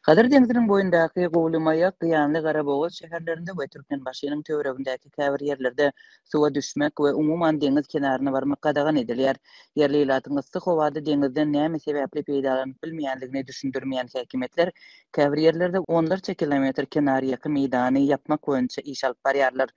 Gadir dengiziniň boýundaky Gowlumaýak, Gyýanly, Garaboğaz şäherlerinde we Türkmenbaşynyň töweregindäki käbir ýerlerde suwa düşmek we umumyň deňiz kenaryna barmak gadagan edilýär. Yerli ilatyň yssyk howada deňizden näme sebäpli peýdalanyp bilmeýänligini düşündirmeýän häkimetler käbir ýerlerde onlarça kilometr kenary ýaky meýdany ýapmak boýunça iş alyp barýarlar.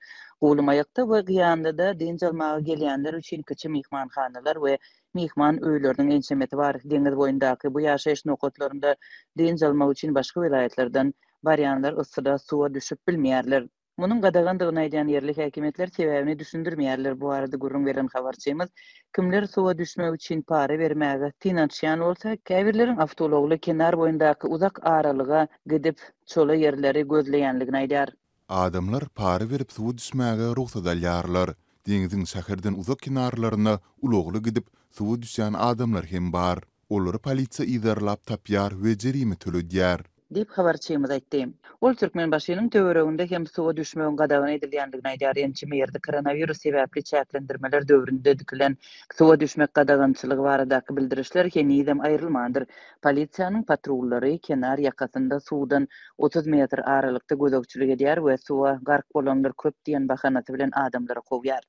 Gowlumaýakda we Gyýanlyda diň jalmaga gelýänler üçin kiçi mihmanhanalar we mihman öýleriniň ençemeti bar. Deňiz boýundaky bu ýaşaýyş nokatlarynda diň jalmak üçin başga vilayetlerden barýanlar yssyda suwa düşüp bilmeýärler. Munyň gadagandygyny aýdan yerli häkimetler sebäbini düşündirmeýärler. Bu arada gurrun beren habarçymyz, kimler suwa düşmek üçin para bermäge tinançýan bolsa, käbirleriň awtologly kenar boýundaky uzak aralyga gidip çola yerleri gözleýänligini aýdar. Adamlar para verip suwa düşmäge ruhsat alýarlar. Deňiziň şäherden uzak kenarlaryna ulogly gidip suwa düşýän adamlar hem bar. Olary polisiýa idarlap tapýar we jerime töledýär. Dip habarçymyz aýtdy. Ol Türkmenbaşynyň töwereginde hem suwa düşmegiň gadagan edilýändigini aýdar. Ençime ýerde koronavirus sebäpli çäklendirmeler döwründe dikilen suwa düşmek gadagançylygy baradaky bildirişler henüýem aýrylmandyr. Polisiýanyň patrullary kenar ýakasynda suwdan 30 metr aralykda gözegçilik edýär we suwa gark bolanlar köp diýen bahanasy bilen adamlary kowýar.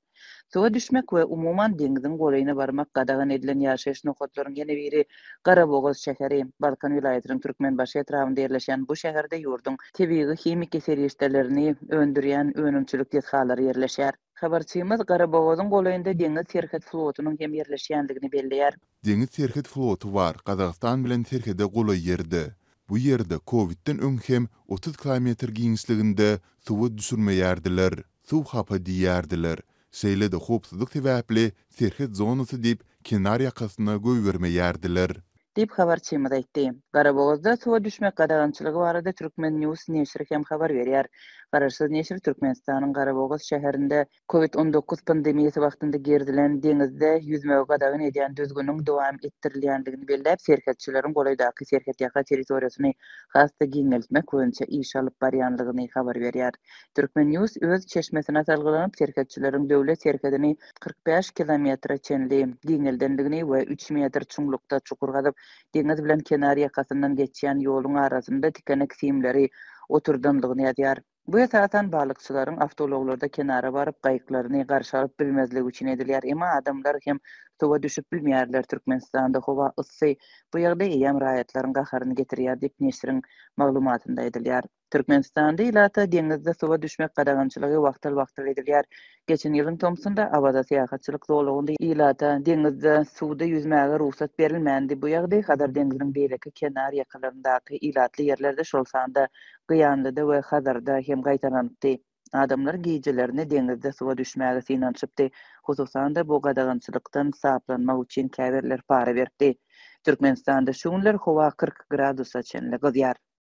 Suwa düşmek we umumyň deňiziň goraýyna barmak gadagan edilen ýaşaýyş nokatlarynyň ýene biri Garaboğaz şäheri. Balkan vilayatynyň Türkmenbaşy etrafynda ýerleşen bu şäherde ýurdun tebigy hemik eserişdelerini öndürýän önümçilik ýethalary ýerleşýär. Habarçymyz Garaboğazyň golaýynda deňiz terhet flotunyň hem ýerleşýändigini belleýär. Deňiz terhet flotu bar. Kazakstan bilen terhede golay ýerde. Bu ýerde Covid'den öň hem 30 kilometr giňişliginde suwa düşürmeýärdiler. Suw hapa diýärdiler. Şeýle-de hopsuzlyk sebäpli terhet zonasy diýip kenar ýakasyna göýbermeýärdiler. Dip habarçymyz aýtdy. Garaboğazda suwa düşmek gadagançylygy barada Türkmen News neşri hem habar berýär. Garaşsyz neşri Türkmenistanyň Garaboğaz şäherinde Covid-19 pandemiýasy wagtynda gerdilen deňizde yüzmegi gadagan edýän düzgünüň dowam etdirilýändigini bellep, serhetçileriň golaýdaky serhet ýaka territoriýasyny hasta giňeltmek boýunça iş alyp barýanlygyny habar berýär. Türkmen News öz çeşmesine salgylanyp serhetçileriň döwlet serhetini 45 kilometr çenli giňeldendigini we 3 metr çuňlukda çukur gazyp deňiz bilen kenar ýakasyndan geçýän ýoluň arasynda tikenek simleri oturdandygny ýazýar. Bu esasan balykçylaryň awtologlarda kenara baryp gaýyklaryny garşy alyp bilmezligi üçin edilýär. Emma adamlar hem suwa düşüp bilmeýärler. Türkmenistanda howa ysy bu ýagda eýem raýatlaryň gaharyny getirýär diýip neşriň maglumatynda edilýär. Türkmenistanda ilata deňizde suwa düşmek gadagançylygy wagtal edilýär. Geçen ýylyň Tomsonda abada syýahatçylyk zolagynda ilata deňizde suwda yüzmäge ruhsat berilmändi. Bu ýagdaý Hadar deňiziniň beýleki kenar ýakalaryndaky ilatly ýerlerde şol sanda Gyýanlyda we Hadarda hem gaýtarandy. Adamlar giýjelerini deňizde suwa düşmäge synançypdy. Hususan da bu gadagançylykdan saplanmak üçin käbirler para berdi. Türkmenistanda şu günler howa 40 gradusa çenli gyzýar.